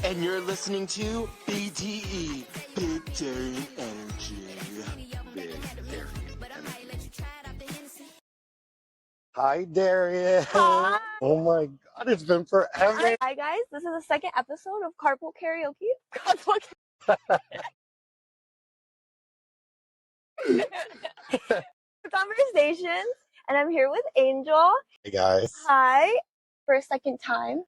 And you're listening to BDE, Big Darien Energy. Big Darien Energy. Hi, Darien. Hi. Oh my God, it's been forever. Hi guys, this is the second episode of Carpool Karaoke. Conversations, and I'm here with Angel. Hey guys. Hi, for a second time.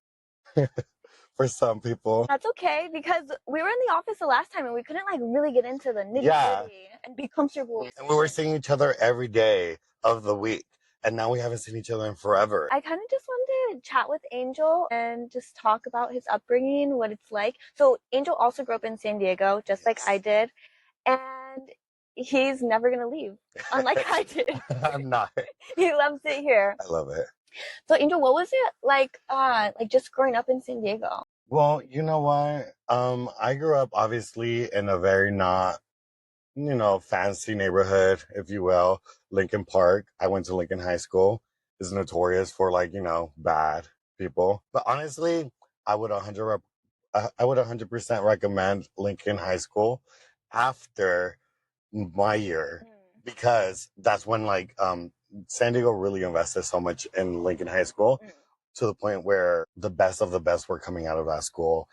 For some people. That's okay because we were in the office the last time and we couldn't like really get into the nitty gritty and be comfortable. And we were seeing each other every day of the week. And now we haven't seen each other in forever. I kind of just wanted to chat with Angel and just talk about his upbringing, what it's like. So Angel also grew up in San Diego, just like I did. And he's never going to leave, unlike I did. I'm not. He loves it here. I love it. So Angel, what was it like just growing up in San Diego? Well, you know what? I grew up obviously in a very not, fancy neighborhood, if you will. Lincoln Park. I went to Lincoln High School. It's notorious for bad people. But honestly, I would 100% recommend Lincoln High School after my year because that's when San Diego really invested so much in Lincoln High School to the point where the best of the best were coming out of that school.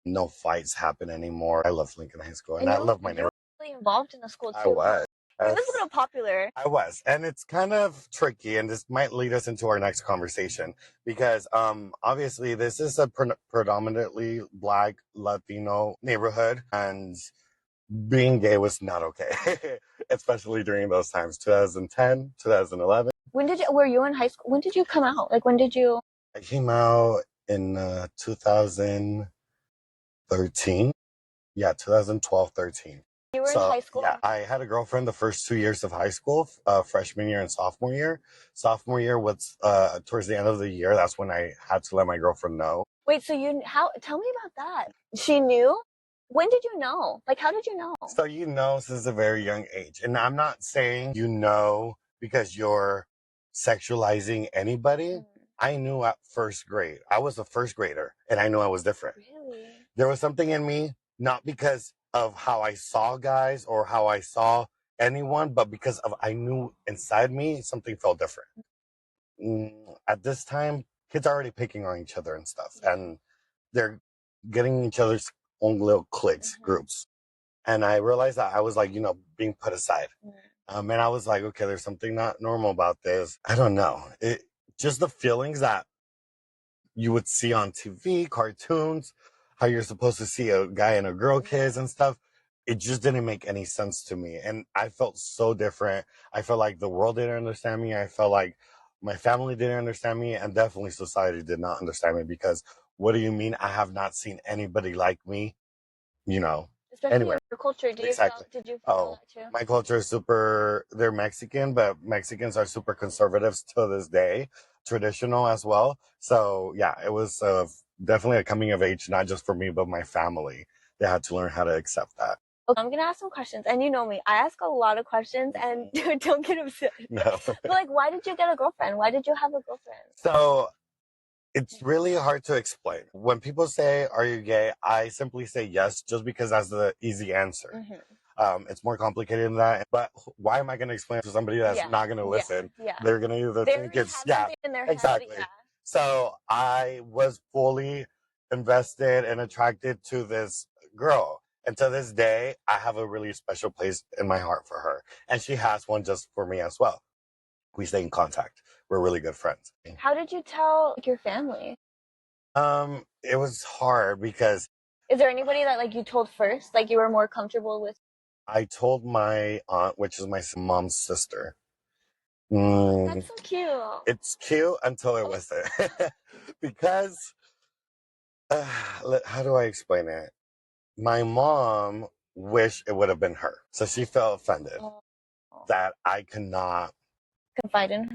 No fights happen anymore. I love Lincoln High School and I love my neighborhood. Really involved in the school too. I was. It was a little popular. I was. And it's kind of tricky, and this might lead us into our next conversation because obviously this is a predominantly Black Latino neighborhood, and being gay was not okay, especially during those times, 2010, 2011. Were you in high school? When did you come out? Like, when did you? I came out in 2013. Yeah, 2012, 13. You were in high school? Yeah, I had a girlfriend the first 2 years of high school, freshman year and sophomore year. Sophomore year was towards the end of the year. That's when I had to let my girlfriend know. Wait, so tell me about that. She knew? When did you know? Like, how did you know? So you know since a very young age. And I'm not saying you know because you're sexualizing anybody. I knew at first grade. I was a first grader and I knew I was different. Really? There was something in me, not because of how I saw guys or how I saw anyone, but because I knew inside me something felt different. At this time, kids are already picking on each other and stuff, and they're getting each other's own little cliques, groups. And I realized that I was being put aside. And I was like, okay, there's something not normal about this. I don't know. Just the feelings that you would see on TV, cartoons, how you're supposed to see a guy and a girl kiss and stuff. It just didn't make any sense to me. And I felt so different. I felt like the world didn't understand me. I felt like my family didn't understand me, and definitely society did not understand me because what do you mean I have not seen anybody like me, Especially anywhere. Your culture, did you feel that too? My culture is they're Mexican, but Mexicans are super conservative to this day, traditional as well. So yeah, it was definitely a coming of age, not just for me, but my family. They had to learn how to accept that. Okay, I'm going to ask some questions, and you know me, I ask a lot of questions, and don't get upset. No. But why did you get a girlfriend? Why did you have a girlfriend? So it's really hard to explain. When people say, are you gay? I simply say yes, just because that's the easy answer. It's more complicated than that. But why am I going to explain to somebody that's not going to listen? Yeah. They're going to either think it's, exactly. Head, So I was fully invested and attracted to this girl. And to this day, I have a really special place in my heart for her. And she has one just for me as well. We stay in contact. We're really good friends. How did you tell your family? It was hard because... Is there anybody that you told first? You were more comfortable with? I told my aunt, which is my mom's sister. That's so cute. It's cute until it wasn't. Because, how do I explain it? My mom wished it would have been her. So she felt offended that I could not confide in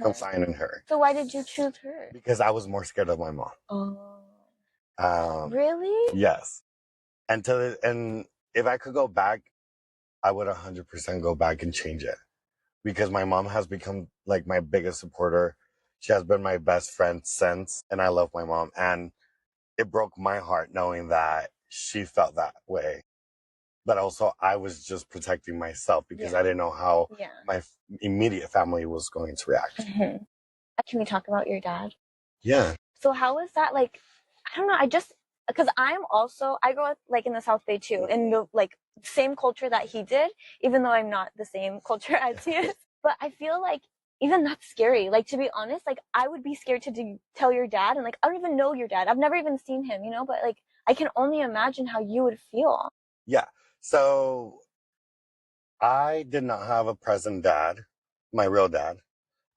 her. So why did you choose her? Because I was more scared of my mom. Really? Yes. And if I could go back, I would 100% go back and change it. Because my mom has become my biggest supporter. She has been my best friend since, and I love my mom. And it broke my heart knowing that she felt that way. But also, I was just protecting myself because I didn't know how my immediate family was going to react. Mm-hmm. Can we talk about your dad? Yeah. So how was that like? I don't know. Because I grew up like in the South Bay too, in the like same culture that he did, even though I'm not the same culture as he is. But I feel like even that's scary. Like to be honest, like I would be scared to tell your dad, and like I don't even know your dad. I've never even seen him, you know. But like I can only imagine how you would feel. Yeah. So I did not have a present dad, my real dad.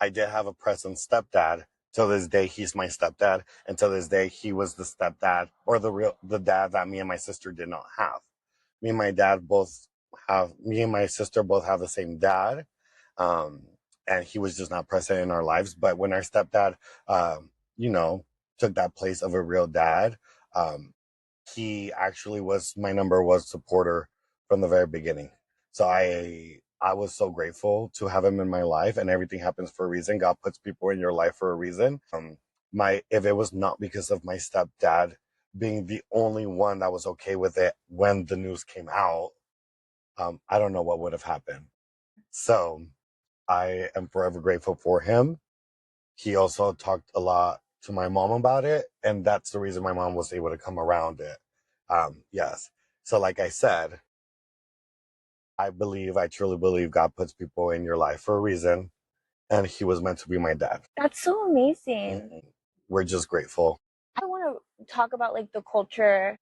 I did have a present stepdad. Till this day, he's my stepdad. And till this day, he was the stepdad or the dad that me and my sister did not have. Me and my sister both have the same dad. Um, and he was just not present in our lives. But when our stepdad, you know, took that place of a real dad, um, he actually was my number one supporter from the very beginning. So I was so grateful to have him in my life, and everything happens for a reason. God puts people in your life for a reason. My If it was not because of my stepdad being the only one that was okay with it when the news came out, I don't know what would have happened. So I am forever grateful for him. He also talked a lot to my mom about it, and that's the reason my mom was able to come around it. Yes. So, like I said, I truly believe God puts people in your life for a reason, and he was meant to be my dad. That's so amazing. We're just grateful. I want to talk about like the culture.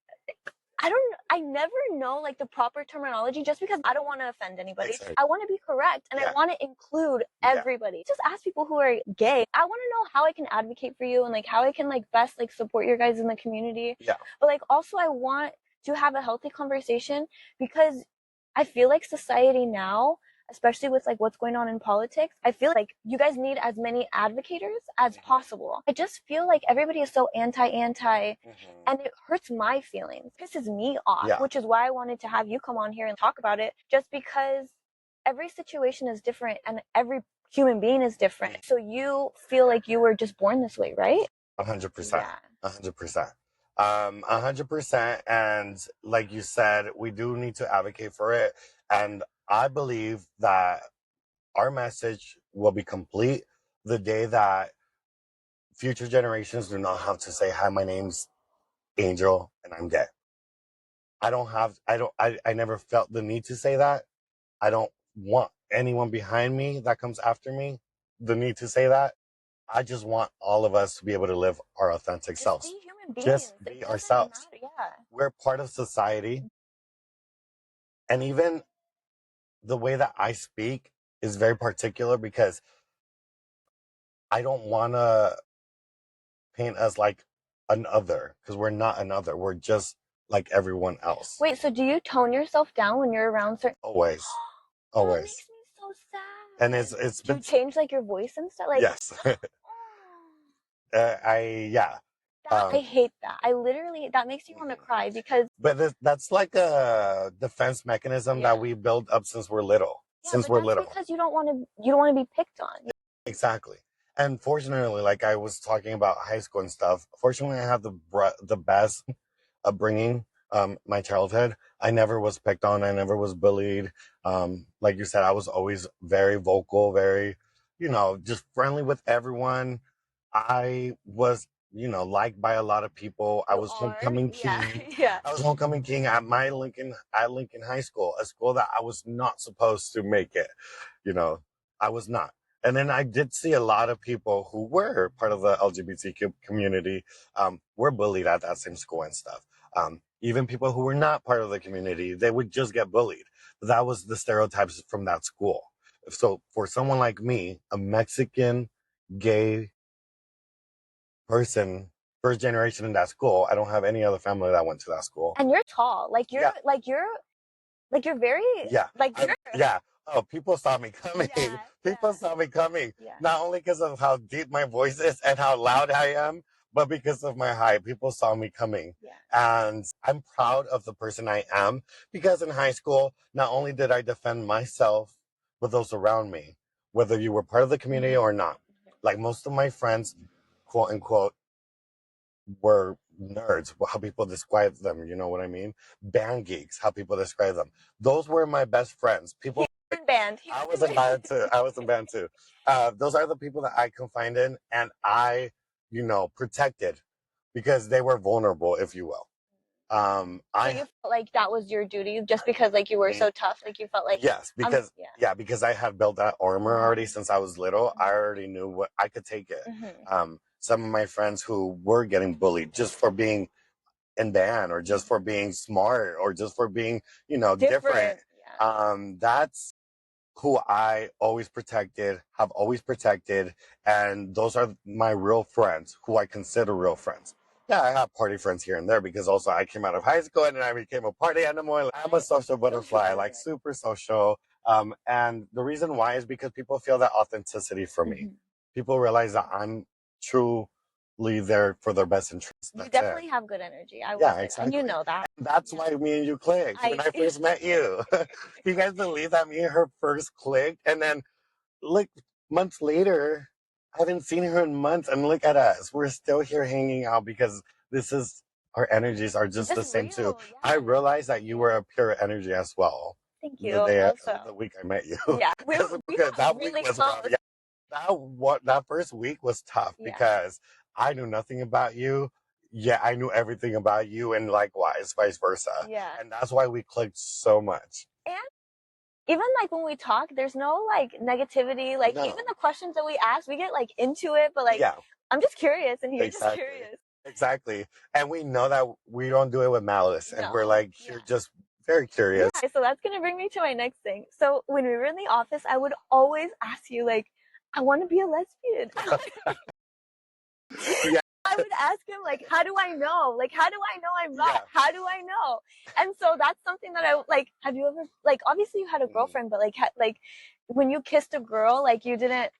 I never know like the proper terminology just because I don't want to offend anybody. Exactly. I want to be correct and I want to include everybody. Just ask people who are gay. I want to know how I can advocate for you and like how I can like best like support your guys in the community. Yeah. But like also I want to have a healthy conversation because I feel like society now, especially with like what's going on in politics, I feel like you guys need as many advocators as possible. I just feel like everybody is so anti, and it hurts my feelings. It pisses me off, which is why I wanted to have you come on here and talk about it, just because every situation is different and every human being is different. So you feel like you were just born this way, right? 100%. 100%. 100%. And like you said, we do need to advocate for it. And I believe that our message will be complete the day that future generations do not have to say, hi, my name's Angel and I'm gay. I never felt the need to say that. I don't want anyone behind me that comes after me the need to say that. I just want all of us to be able to live our authentic selves. Just be human beings. Just be ourselves. We're part of society. And even the way that I speak is very particular because I don't want to paint us like an other because we're not an other. We're just like everyone else. Wait, so do you tone yourself down when you're around certain? Always. Always. That makes me so sad. And it's do you change like your voice and stuff? Like yes. Yeah. I hate that. That makes me want to cry because. But that's like a defense mechanism that we build up since we're little. Because you don't want to be picked on. Exactly. And fortunately, like I was talking about high school and stuff, fortunately I have the best upbringing, my childhood. I never was picked on. I never was bullied. Like you said, I was always very vocal, very, just friendly with everyone. I was, liked by a lot of people. I was homecoming king. Yeah. I was homecoming king at Lincoln High School, a school that I was not supposed to make it. I was not. And then I did see a lot of people who were part of the LGBTQ community, were bullied at that same school and stuff. Even people who were not part of the community, they would just get bullied. But that was the stereotypes from that school. So for someone like me, a Mexican gay person, first generation in that school, I don't have any other family that went to that school. And you're tall. Like you're very yeah. Oh, people saw me coming. People saw me coming. Not only because of how deep my voice is and how loud I am, but because of my height. People saw me coming. And I'm proud of the person I am because in high school, not only did I defend myself, but those around me, whether you were part of the community or not. Like most of my friends, quote unquote, were nerds, how people describe them, you know what I mean? Band geeks, how people describe them. Those were my best friends. People. He was in band. I was in band too. I was in band too. Those are the people that I confided in, and I, protected because they were vulnerable, if you will. So you felt like that was your duty just because like you were so tough, like you felt like yes, because yeah. yeah, because I had built that armor already since I was little. I already knew what I could take it. Some of my friends who were getting bullied just for being in band or just for being smart or just for being, different. Yeah. That's who I always protected, have always protected, and those are my real friends, who I consider real friends. Yeah, I have party friends here and there because also I came out of high school and then I became a party animal. I'm a social butterfly, like super social. And the reason why is because people feel that authenticity from me. People realize that I'm truly there for their best interests. You definitely have good energy. I will Yeah, say that. exactly. And you know that. And that's why me and you clicked when I first met you. Can you guys believe that me and her first clicked? And then look, months later, I haven't seen her in months, and look at us. We're still here hanging out because this is our energies are just the same too. Yeah. I realized that you were a pure energy as well. Thank you. The week I met you. Yeah, we got that really week was close. rough. Yeah, that first week was tough because I knew nothing about you. Yeah, I knew everything about you, and likewise, vice versa. Yeah. And that's why we clicked so much. And even like when we talk, there's no like negativity. Like No. even the questions that we ask, we get like into it, but like I'm just curious and you're just curious. Exactly. And we know that we don't do it with malice. And we're like, you're just very curious. Yeah, so that's gonna bring me to my next thing. So when we were in the office, I would always ask you like, I want to be a lesbian. Yeah. I would ask him like, how do I know? Like, how do I know I'm not? Yeah. How do I know? And so that's something that I like. Have you ever like? Obviously, you had a girlfriend, but like when you kissed a girl, like you didn't like,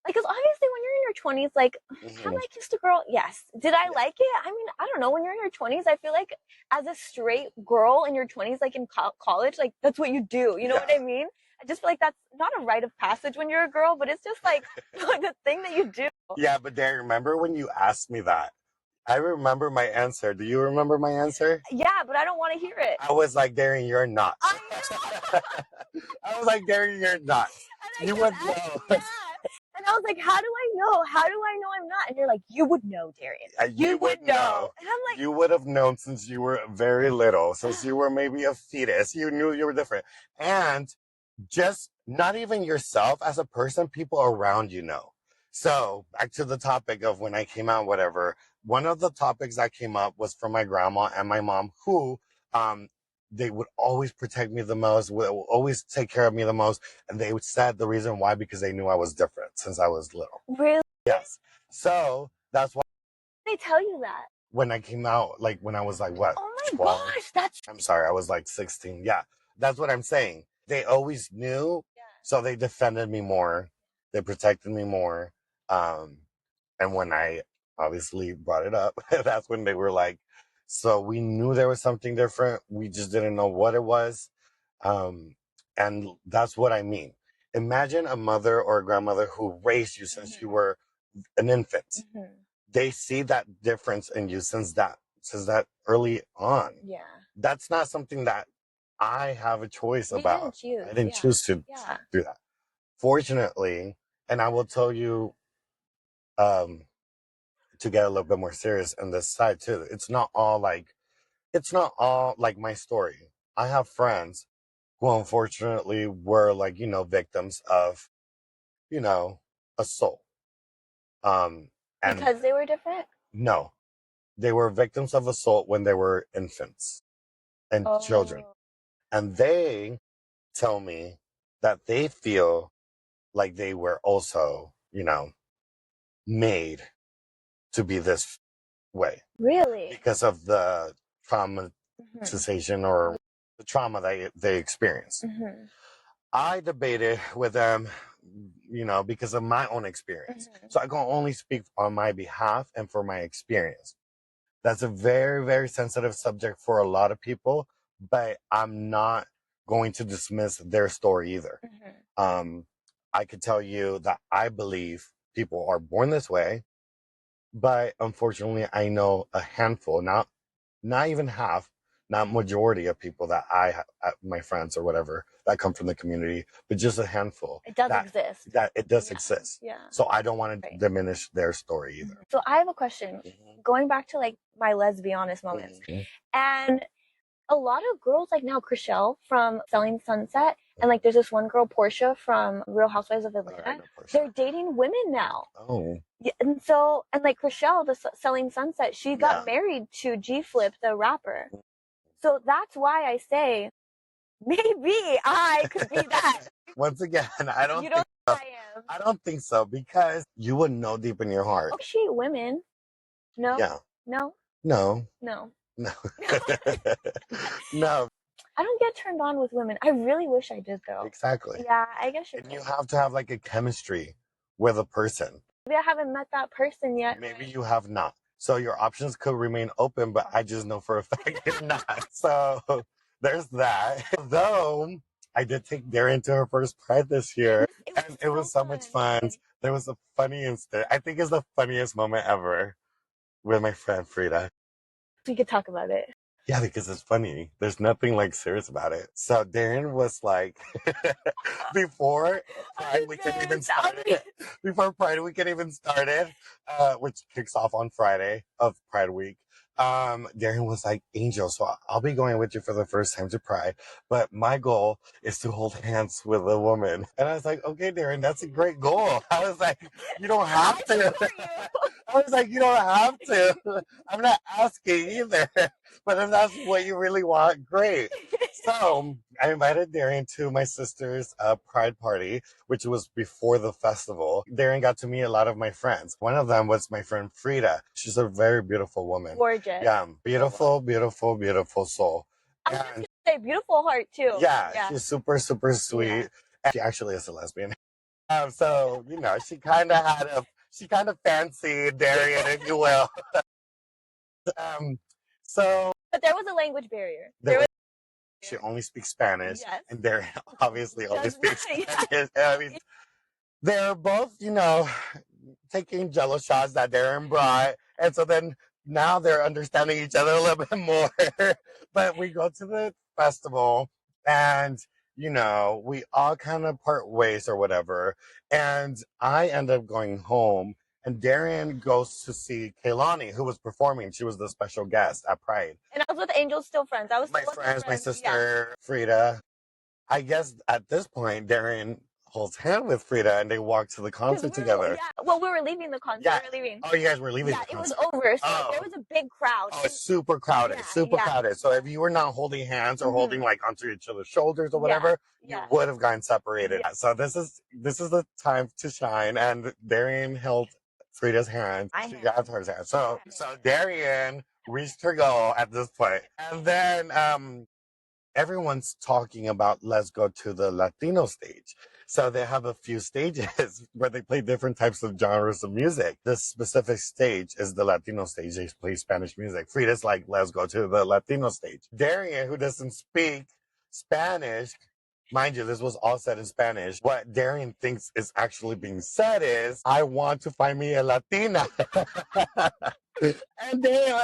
because obviously when you're in your 20s, like, have I kissed a girl? Yes. Did I like it? I mean, I don't know. When you're in your 20s, I feel like as a straight girl in your 20s, like in college, like that's what you do. You know what I mean? I just feel like that's not a rite of passage when you're a girl, but it's just like the thing that you do. Yeah, but Darren, remember when you asked me that? I remember my answer. Do you remember my answer? Yeah, but I don't want to hear it. I was like, Darren, you're not. I know. I was like, Darren, you're not. You would know. Yeah. And I was like, how do I know? How do I know I'm not? And you're like, you would know, Darien. You would know. And I'm like, you would have known since you were very little, since you were maybe a fetus. You knew you were different. And just not even yourself as a person, people around you know. So back to the topic of when I came out, whatever, one of the topics that came up was from my grandma and my mom, who, they would always protect me the most, would always take care of me the most. And they said the reason why, because they knew I was different since I was little. Really? Yes. So that's why they tell you that. When I came out, like when I was like, what? Oh my 12? Gosh, I'm sorry, I was like 16. Yeah, that's what I'm saying. They always knew, so they defended me more. They protected me more. And when I obviously brought it up, that's when they were like, so we knew there was something different. We just didn't know what it was. And that's what I mean. Imagine a mother or a grandmother who raised you since you were an infant. They see that difference in you since that early on. Yeah. That's not something that I have a choice about. I didn't choose to do that. Fortunately, and I will tell you, to get a little bit more serious on this side too, it's not all like my story. I have friends who unfortunately were like, victims of, assault. And because they were different? No. They were victims of assault when they were infants and children. And they tell me that they feel like they were also, made to be this way. Really? Because of the traumatization or the trauma that they experienced. I debated with them, because of my own experience. So I can only speak on my behalf and for my experience. That's a very, very sensitive subject for a lot of people, but I'm not going to dismiss their story either. I could tell you that I believe people are born this way. But unfortunately, I know a handful, not even half, not majority of people that my friends or whatever that come from the community, but just a handful. It does exist. That it does Yeah, exist. yeah. So I don't want to Right. diminish their story either. So I have a question. Going back to like my let's be honest moments. And a lot of girls like now, Chriselle from Selling Sunset, and like there's this one girl, Portia from Real Housewives of Atlanta. They're dating women now. Oh. Yeah, and so and like Chriselle, the Selling Sunset, she got married to G Flip, the rapper. So that's why I say maybe I could be that. Once again, I don't think so. I am. I don't think so because you would know deep in your heart. She women. No. Yeah. No. No. No. No. No. I don't get turned on with women. I really wish I did though. Exactly. Yeah, I guess you're And you have to have like a chemistry with a person. Maybe I haven't met that person yet. Maybe you have not. So your options could remain open, but I just know for a fact you're not. So there's that. Though I did take Darien to her first Pride this year, and it was so much fun. There was a funny instant. I think it's the funniest moment ever with my friend Frida. We could talk about it. Yeah, because it's funny. There's nothing like serious about it. So Darren was like, before Pride Weekend even started, which kicks off on Friday of Pride Week, Darren was like, Angel, so I'll be going with you for the first time to Pride, but my goal is to hold hands with a woman. And I was like, okay, Darren, that's a great goal. I was like, you don't have to. I was like, you don't have to. I'm not asking either. But if that's what you really want, great. So I invited Darien to my sister's Pride party, which was before the festival. Darien got to meet a lot of my friends. One of them was my friend Frida. She's a very beautiful woman. Gorgeous. Yeah, beautiful, beautiful, beautiful soul. I was going to say beautiful heart too. Yeah, she's super, super sweet. Yeah. And she actually is a lesbian. So, you know, she kind of fancied Darien, if you will. But there was a language barrier. She only speaks Spanish, and Darien obviously only speaks Spanish. I mean, they're both, you know, taking jello shots that Darien brought, and so then now they're understanding each other a little bit more. But we go to the festival, and you know, we all kind of part ways or whatever, and I end up going home. And Darien goes to see Kaylani, who was performing. She was the special guest at Pride. And I was with Angel's still friends. I was my friends, my sister, Frida. I guess at this point, Darien holds hand with Frida and they walk to the concert together. Yeah. Well, we were leaving the concert. Yeah. We were leaving. Oh, you guys were leaving the concert? Yeah, it was over. So there was a big crowd. Oh, it's super crowded. Super crowded. So if you were not holding hands or holding like onto each other's shoulders or whatever, you would have gotten separated. So this is the time to shine. And Darien held Frida's hand. She got her hand. So Darien reached her goal at this point. And then everyone's talking about let's go to the Latino stage. So they have a few stages where they play different types of genres of music. This specific stage is the Latino stage. They play Spanish music. Frida's like, let's go to the Latino stage. Darien, who doesn't speak Spanish, mind you, this was all said in Spanish. What Darien thinks is actually being said is, I want to find me a Latina. And then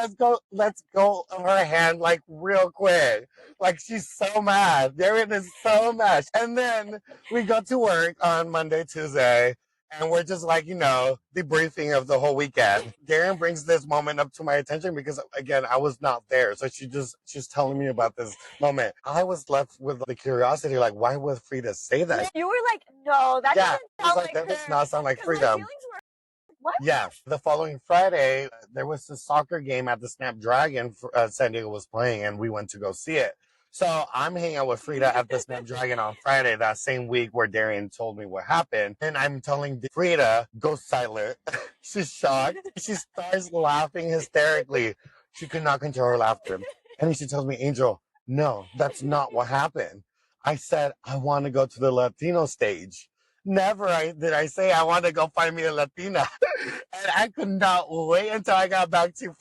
let's go of her hand like real quick. Like she's so mad. Darien is so mad. And then we go to work on Monday, Tuesday, and we're just like, you know, debriefing of the whole weekend. Darien brings this moment up to my attention because again, I was not there. So she's telling me about this moment. I was left with the curiosity, like, why would Frida say that? You were like, no, that doesn't sound like that her. does not sound like Frida. What? Yeah. The following Friday, there was a soccer game at the Snapdragon San Diego was playing, and we went to go see it. So I'm hanging out with Frida at the Snapdragon on Friday, that same week where Darien told me what happened. And I'm telling Frida, go silent. She's shocked. She starts laughing hysterically. She could not control her laughter. And she tells me, Angel, no, that's not what happened. I said, I want to go to the Latino stage. Never did I say I want to go find me a Latina. And I could not wait until I got back to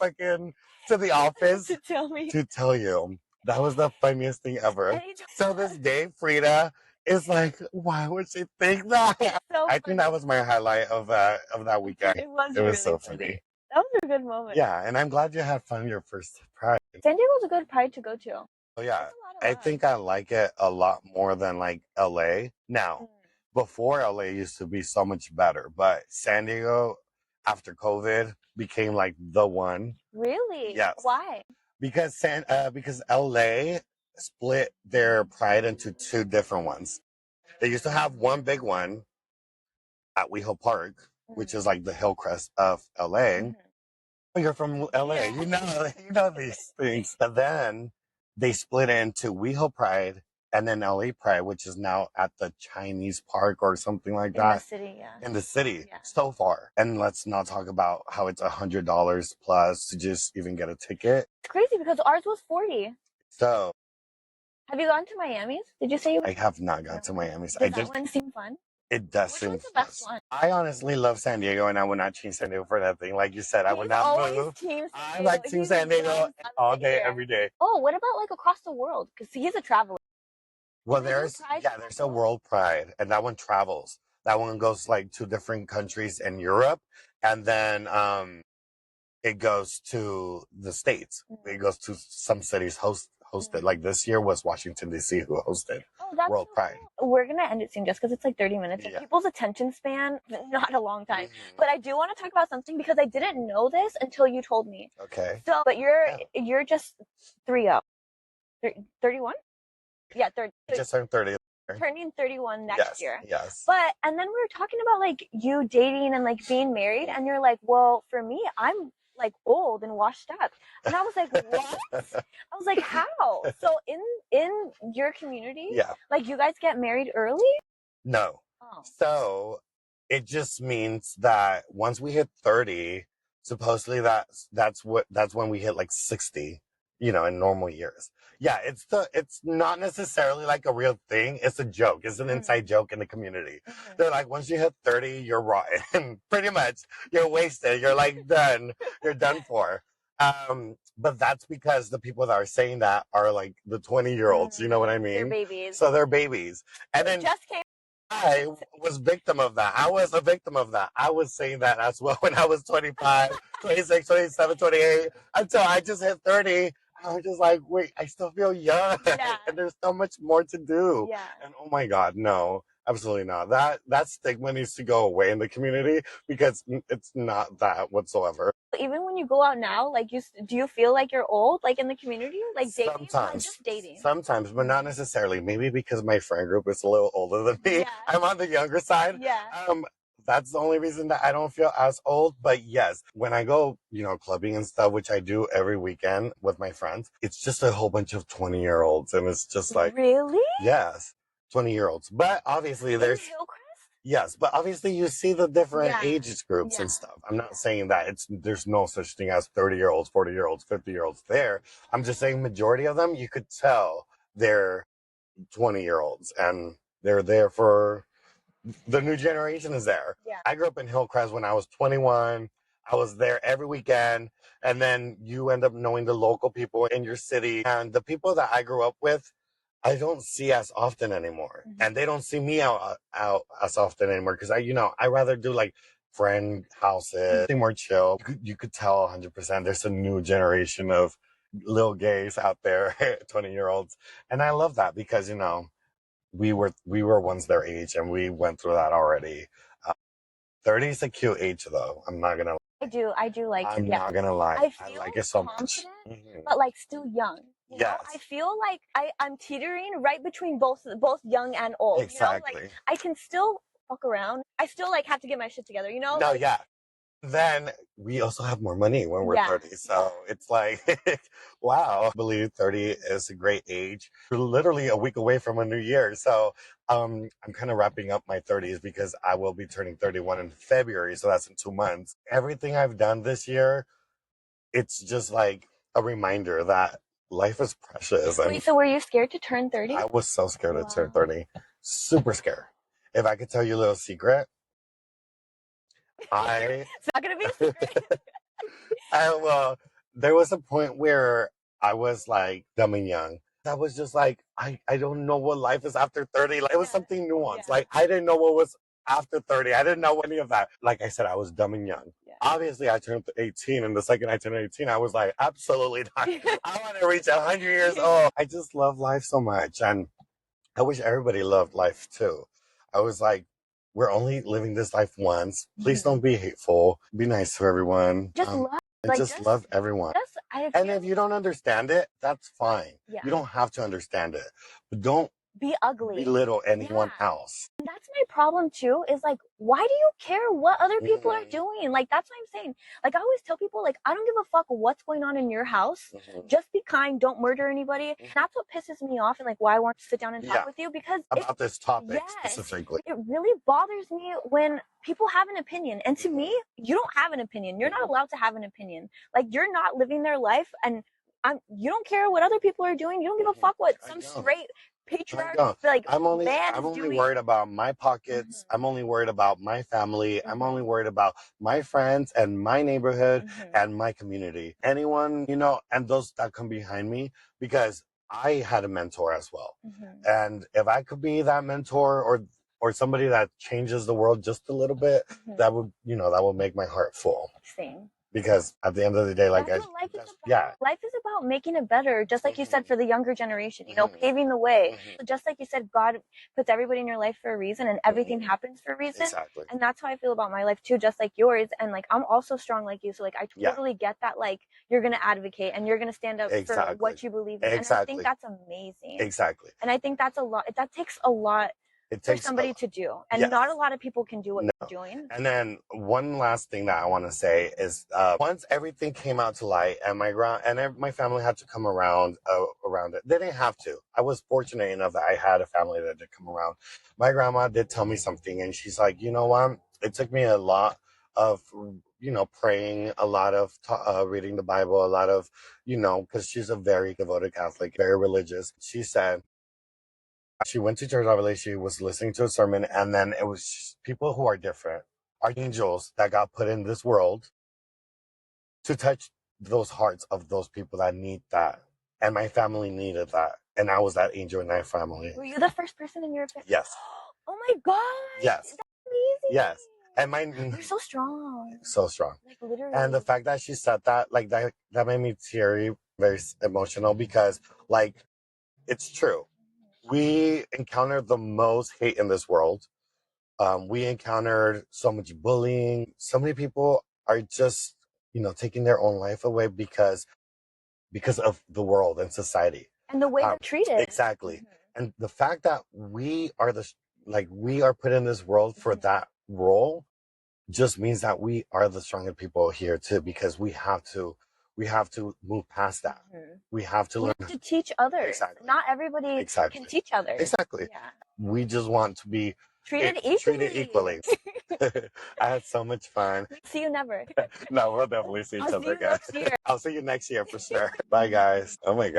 the office to tell you. That was the funniest thing ever. So this day, Frida is like, why would she think that? I think that was my highlight of that weekend. It was really so funny. That Good moment. Yeah, and I'm glad you had fun your first Pride. San Diego's a good Pride to go to. Oh yeah, It's a lot of I love. think I like it a lot more than like LA. Now, before LA used to be so much better, but San Diego after COVID became like the one. Really? Yes. Why? Because because LA split their Pride into two different ones. They used to have one big one at WeHo Park, which is like the Hillcrest of LA. You're from LA, Yeah. you know these things. And then they split into WeHo Pride and then LA Pride, which is now at the Chinese Park or something like In the that. city, yeah. In the city, Yeah. so far. And let's not talk about how it's $100 plus to just even get a ticket. It's crazy because ours was 40. So Have you gone to Miami's? Did you say you? I have not gone to Miami. Does that one seem fun? It does Which seem one's the best fun. one? I honestly love San Diego, and I would not change San Diego for nothing. Like you said, I would He's not always move. Team San I Diego. like Team He's San Diego done all it day, here. every day. Oh, what about like across the world? Because he's a traveler. Well, Do they do there's Pride yeah, across there's the a world? World Pride, and that one travels. That one goes like to different countries in Europe, and then it goes to the States. It goes to some cities hosted. Like this year was Washington D.C. who hosted Oh, that's World so Pride. cool. We're gonna end it soon just because it's like 30 minutes. And Yeah. people's attention span, not a long time. But I do want to talk about something because I didn't know this until you told me. Okay. So, but you're just 30. 31? Yeah, 30. Just turned 30. Turning 31 next year. Yes. But and then we were talking about like you dating and like being married, and you're like, well, for me, I'm like old and washed up. And I was like, what? I was like, how? So in your community, Yeah. like you guys get married early? No. Oh. So it just means that once we hit 30, supposedly that's when we hit like 60, in normal years. Yeah, it's not necessarily like a real thing. It's a joke. It's an inside joke in the community. They're like, once you hit 30, you're rotten. Pretty much. You're wasted. You're like done. You're done for. But that's because the people that are saying that are like the 20-year-olds, you know what I mean? They're babies. So they're babies. And then just came. I was victim of that. I was a victim of that. I was saying that as well when I was 25, 26, 27, 28, until I just hit 30. I was just like, wait, I still feel young. Yeah. And there's so much more to do. Yeah. And oh my God, no, absolutely not. That stigma needs to go away in the community because it's not that whatsoever. Even when you go out now, like do you feel like you're old, like in the community, like dating? Not just dating. Sometimes, but not necessarily. Maybe because my friend group is a little older than me. Yeah. I'm on the younger side. Yeah. That's the only reason that I don't feel as old. But yes, when I go, clubbing and stuff, which I do every weekend with my friends, it's just a whole bunch of 20-year-olds. And it's just like, really? Yes, 20-year-olds. But obviously there's, Hillcrest? Yes, but obviously you see the different Yeah. age groups and Yeah. stuff. I'm not saying that there's no such thing as 30-year-olds, 40-year-olds, 50-year-olds there. I'm just saying majority of them, you could tell they're 20-year-olds and they're there for the new generation is there. Yeah. I grew up in Hillcrest when I was 21. I was there every weekend. And then you end up knowing the local people in your city. And the people that I grew up with, I don't see as often anymore. And they don't see me out as often anymore. Because I rather do like friend houses, more chill. You could tell 100% there's a new generation of little gays out there, 20-year-olds. And I love that because, we were once their age and we went through that already. 30 is a cute age though. I'm not gonna lie. I do like I'm not gonna lie. I I feel like it so much. confident, but like still young. You know? Yes. I feel like I'm teetering right between both young and old. Exactly. Like I can still fuck around. I still like have to get my shit together, No, like, yeah. Then we also have more money when we're 30. So it's like, wow. I believe 30 is a great age. We're literally a week away from a new year. So I'm kind of wrapping up my 30s because I will be turning 31 in February. So that's in 2 months. Everything I've done this year, it's just like a reminder that life is precious. Wait, so were you scared to turn 30? I was so scared to turn 30. Super scared. If I could tell you a little secret, it's not gonna be a secret. well, there was a point where I was like dumb and young. I was just like, I don't know what life is after 30. Like, it was something nuanced. Yeah. Like, I didn't know what was after 30. I didn't know any of that. Like I said, I was dumb and young. Yeah. obviously I turned 18, and the second I turned 18, I was like, absolutely not. I want to reach 100 years old. I just love life so much, and I wish everybody loved life too. I was like, we're only living this life once. Please don't be hateful. Be nice to everyone. Just love, and like, just love everyone. And if you don't understand it, that's fine. Yeah. You don't have to understand it. But don't be ugly, belittle anyone else. And that's my problem too, is like, why do you care what other people are doing? Like, that's what I'm saying. Like, I always tell people, like, I don't give a fuck what's going on in your house. Just be kind, don't murder anybody. That's what pisses me off, and like why I want to sit down and talk with you, because about this topic specifically. It really bothers me when people have an opinion. And to me, you don't have an opinion. You're not allowed to have an opinion. Like, you're not living their life, and you don't care what other people are doing. You don't give a fuck what some straight patriarch, like, I'm only doing. worried about my pockets. I'm only worried about my family. I'm only worried about my friends and my neighborhood and my community. Anyone, you know, and those that come behind me, because I had a mentor as well. And if I could be that mentor or somebody that changes the world just a little bit, that would, you know, that would make my heart full. Same. Because at the end of the day, like, life is about making it better, just like you said, for the younger generation, you know, paving the way. Just like you said, God puts everybody in your life for a reason, and everything happens for a reason. Exactly. And that's how I feel about my life too, just like yours. And like, I'm also strong like you, so like, I totally get that. Like, you're gonna advocate and you're gonna stand up for what you believe in. And I think that's amazing. Exactly. And I think that's a lot. That takes a lot. It takes for somebody to do, and not a lot of people can do what you're doing. And then one last thing that I want to say is, once everything came out to light, and my family had to come around it. They didn't have to. I was fortunate enough that I had a family that did come around. My grandma did tell me something, and she's like, you know what? It took me a lot of, you know, praying, a lot of reading the Bible, a lot of, you know, because she's a very devoted Catholic, very religious. She said, she went to church, obviously. She was listening to a sermon, and then it was people who are different, are angels that got put in this world to touch those hearts of those people that need that. And my family needed that. And I was that angel in that family. Were you the first person in your family? Yes. Oh my gosh. Yes. That's amazing. Yes. And you're so strong. So strong. Like, literally. And the fact that she said that, like, that made me teary, very emotional, because, like, it's true. We encountered the most hate in this world. We encountered so much bullying. So many people are just, you know, taking their own life away because of the world and society. And the way they're treated. Exactly. And the fact that we are put in this world for that role just means that we are the stronger people here too, because we have to move past that. We have to learn to teach others. Exactly. Not everybody can teach others. Exactly. Yeah. We just want to be treated equally. I had so much fun. See you never. No, we'll definitely see each other again. I'll see you next year for sure. Bye, guys. Oh my God.